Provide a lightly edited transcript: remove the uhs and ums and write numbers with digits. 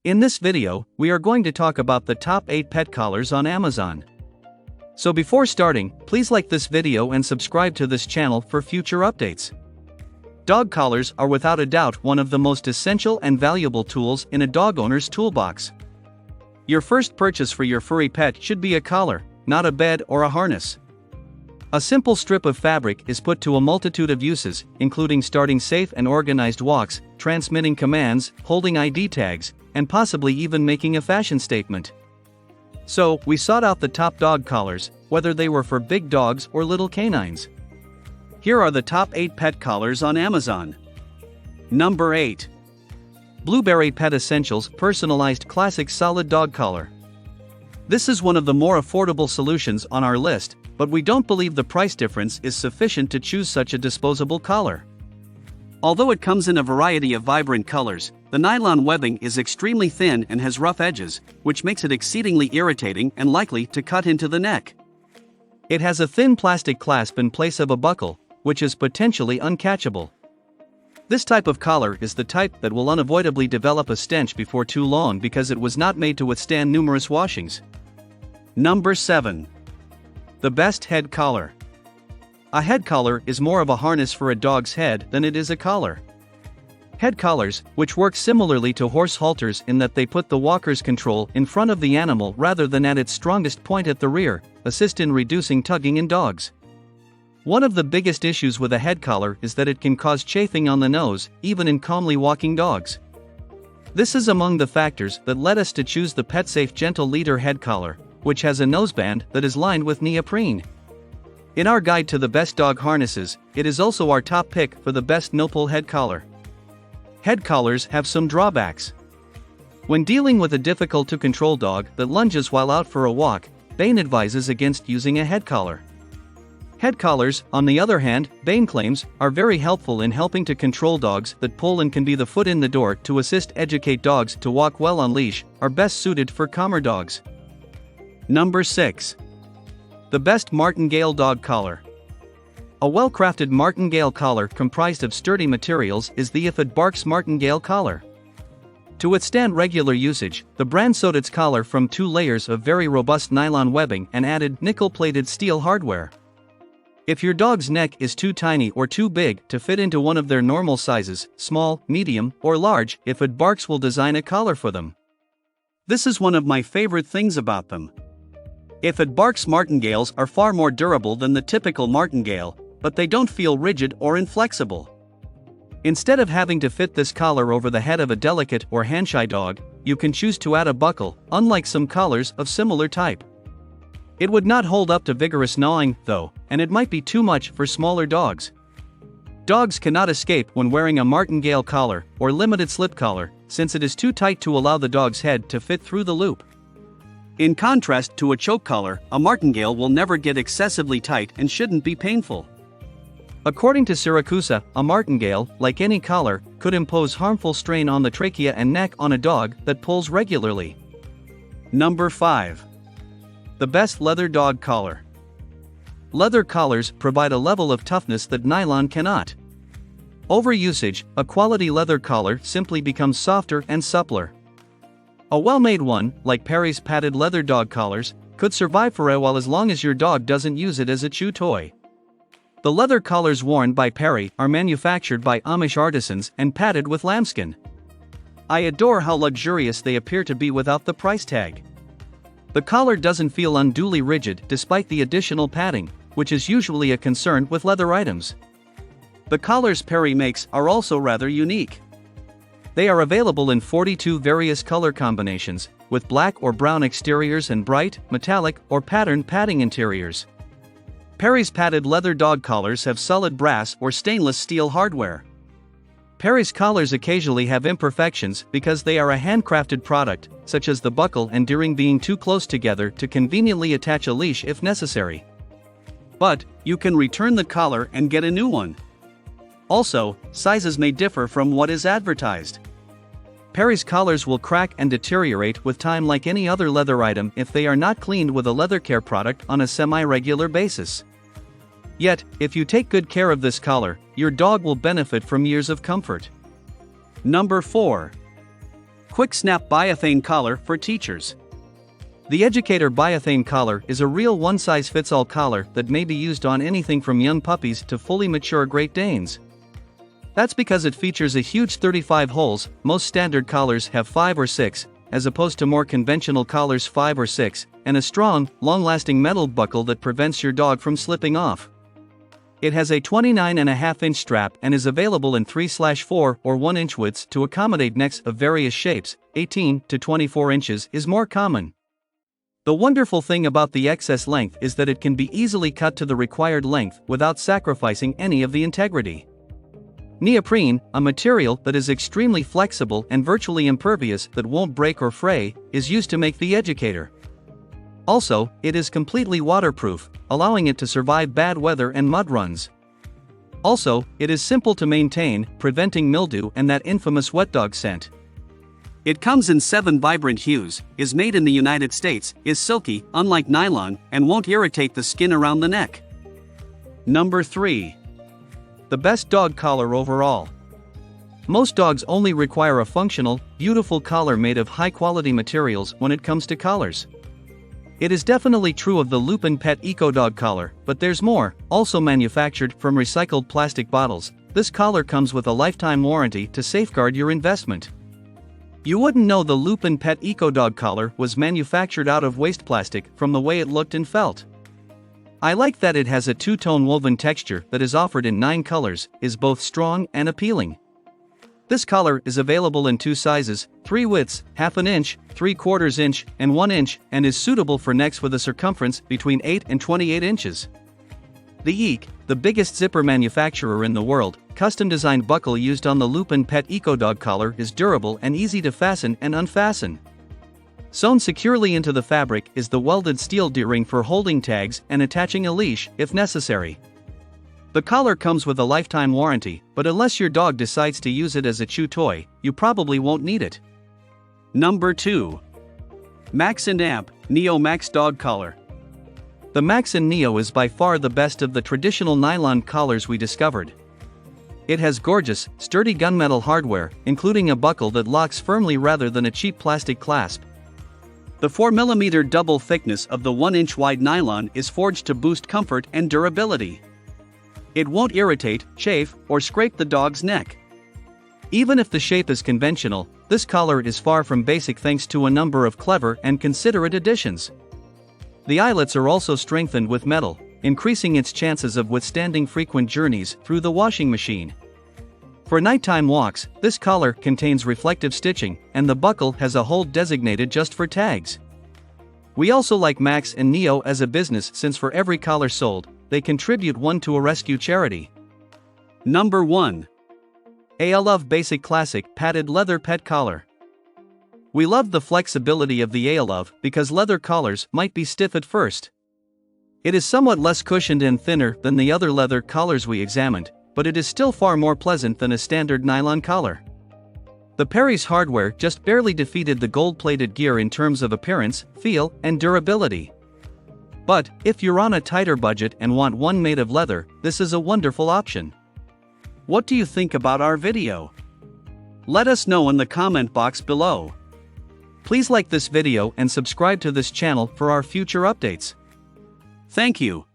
In this video, we are going to talk about the top 8 pet collars on Amazon. So before starting, please like this video and subscribe to this channel for future updates. Dog collars are without a doubt one of the most essential and valuable tools in a dog owner's toolbox. Your first purchase for your furry pet should be a collar, not a bed or a harness. A simple strip of fabric is put to a multitude of uses, including starting safe and organized walks, transmitting commands, holding ID tags, and possibly even making a fashion statement. So, we sought out the top dog collars, whether they were for big dogs or little canines. Here are the top 8 pet collars on Amazon. Number 8. Blueberry Pet Essentials Personalized Classic Solid Dog Collar. This is one of the more affordable solutions on our list, but we don't believe the price difference is sufficient to choose such a disposable collar. Although it comes in a variety of vibrant colors, the nylon webbing is extremely thin and has rough edges, which makes it exceedingly irritating and likely to cut into the neck. It has a thin plastic clasp in place of a buckle, which is potentially uncatchable. This type of collar is the type that will unavoidably develop a stench before too long because it was not made to withstand numerous washings. Number 7. The Best Head Collar. A head collar is more of a harness for a dog's head than it is a collar. Head collars, which work similarly to horse halters in that they put the walker's control in front of the animal rather than at its strongest point at the rear, assist in reducing tugging in dogs. One of the biggest issues with a head collar is that it can cause chafing on the nose, even in calmly walking dogs. This is among the factors that led us to choose the PetSafe Gentle Leader head collar, which has a noseband that is lined with neoprene. In our guide to the best dog harnesses, it is also our top pick for the best no-pull head collar. Head collars have some drawbacks. When dealing with a difficult-to-control dog that lunges while out for a walk, Bain advises against using a head collar. Head collars, on the other hand, Bain claims, are very helpful in helping to control dogs that pull and can be the foot in the door to educate dogs to walk well on leash, are best suited for calmer dogs. Number 6. The Best Martingale Dog Collar. A well-crafted martingale collar comprised of sturdy materials is the If It Barks Martingale Collar. To withstand regular usage, the brand sewed its collar from 2 layers of very robust nylon webbing and added nickel-plated steel hardware. If your dog's neck is too tiny or too big to fit into one of their normal sizes, small, medium, or large, If It Barks will design a collar for them. This is one of my favorite things about them. If It Barks martingales are far more durable than the typical martingale, but they don't feel rigid or inflexible. Instead of having to fit this collar over the head of a delicate or hand-shy dog, you can choose to add a buckle, unlike some collars of similar type. It would not hold up to vigorous gnawing, though, and it might be too much for smaller dogs. Dogs cannot escape when wearing a martingale collar or limited slip collar, since it is too tight to allow the dog's head to fit through the loop. In contrast to a choke collar, a martingale will never get excessively tight and shouldn't be painful. According to Siracusa, a martingale, like any collar, could impose harmful strain on the trachea and neck on a dog that pulls regularly. Number 5. The Best Leather Dog Collar. Leather collars provide a level of toughness that nylon cannot. Overusage, a quality leather collar simply becomes softer and suppler. A well-made one, like Perry's padded leather dog collars, could survive for a while as long as your dog doesn't use it as a chew toy. The leather collars worn by Perry are manufactured by Amish artisans and padded with lambskin. I adore how luxurious they appear to be without the price tag. The collar doesn't feel unduly rigid despite the additional padding, which is usually a concern with leather items. The collars Perry makes are also rather unique. They are available in 42 various color combinations, with black or brown exteriors and bright, metallic, or patterned padding interiors. Perry's padded leather dog collars have solid brass or stainless steel hardware. Perry's collars occasionally have imperfections because they are a handcrafted product, such as the buckle and deering being too close together to conveniently attach a leash if necessary. But, you can return the collar and get a new one. Also, sizes may differ from what is advertised. Perry's collars will crack and deteriorate with time like any other leather item if they are not cleaned with a leather care product on a semi-regular basis. Yet, if you take good care of this collar, your dog will benefit from years of comfort. Number 4. Quick Snap Biothane Collar for Teachers. The Educator Biothane Collar is a real one-size-fits-all collar that may be used on anything from young puppies to fully mature Great Danes. That's because it features a huge 35 holes. Most standard collars have 5 or 6, as opposed to more conventional collars 5 or 6, and a strong, long-lasting metal buckle that prevents your dog from slipping off. It has a 29.5-inch strap and is available in 3/4 or 1-inch widths to accommodate necks of various shapes. 18 to 24 inches is more common. The wonderful thing about the excess length is that it can be easily cut to the required length without sacrificing any of the integrity. Neoprene, a material that is extremely flexible and virtually impervious that won't break or fray, is used to make the Educator. Also, it is completely waterproof, allowing it to survive bad weather and mud runs. Also, it is simple to maintain, preventing mildew and that infamous wet dog scent. It comes in 7 vibrant hues, is made in the United States, is silky, unlike nylon, and won't irritate the skin around the neck. Number 3. The best dog collar overall. Most dogs only require a functional, beautiful collar made of high-quality materials when it comes to collars. It is definitely true of the Lupin Pet Eco Dog Collar, but there's more. Also manufactured from recycled plastic bottles, this collar comes with a lifetime warranty to safeguard your investment. You wouldn't know the Lupin Pet Eco Dog Collar was manufactured out of waste plastic from the way it looked and felt. I like that it has a two-tone woven texture that is offered in 9 colors, is both strong and appealing. This collar is available in 2 sizes, 3 widths, 1/2 inch, 3/4 inch, and 1 inch, and is suitable for necks with a circumference between 8 and 28 inches. The EEK, the biggest zipper manufacturer in the world, custom-designed buckle used on the Lupin Pet Eco Dog Collar is durable and easy to fasten and unfasten. Sewn securely into the fabric is the welded steel D-ring for holding tags and attaching a leash, if necessary. The collar comes with a lifetime warranty, but unless your dog decides to use it as a chew toy, you probably won't need it. Number 2. Max and Amp Neo Max Dog Collar. The Max and Neo is by far the best of the traditional nylon collars we discovered. It has gorgeous, sturdy gunmetal hardware, including a buckle that locks firmly rather than a cheap plastic clasp. The 4mm double thickness of the 1-inch wide nylon is forged to boost comfort and durability. It won't irritate, chafe, or scrape the dog's neck. Even if the shape is conventional, this collar is far from basic thanks to a number of clever and considerate additions. The eyelets are also strengthened with metal, increasing its chances of withstanding frequent journeys through the washing machine. For nighttime walks, this collar contains reflective stitching, and the buckle has a hole designated just for tags. We also like Max and Neo as a business since for every collar sold, they contribute one to a rescue charity. Number 1. Aelove Basic Classic Padded Leather Pet Collar. We love the flexibility of the Aelove because leather collars might be stiff at first. It is somewhat less cushioned and thinner than the other leather collars we examined, but it is still far more pleasant than a standard nylon collar. The Perry's hardware just barely defeated the gold-plated gear in terms of appearance, feel, and durability. But, if you're on a tighter budget and want one made of leather, this is a wonderful option. What do you think about our video? Let us know in the comment box below. Please like this video and subscribe to this channel for our future updates. Thank you.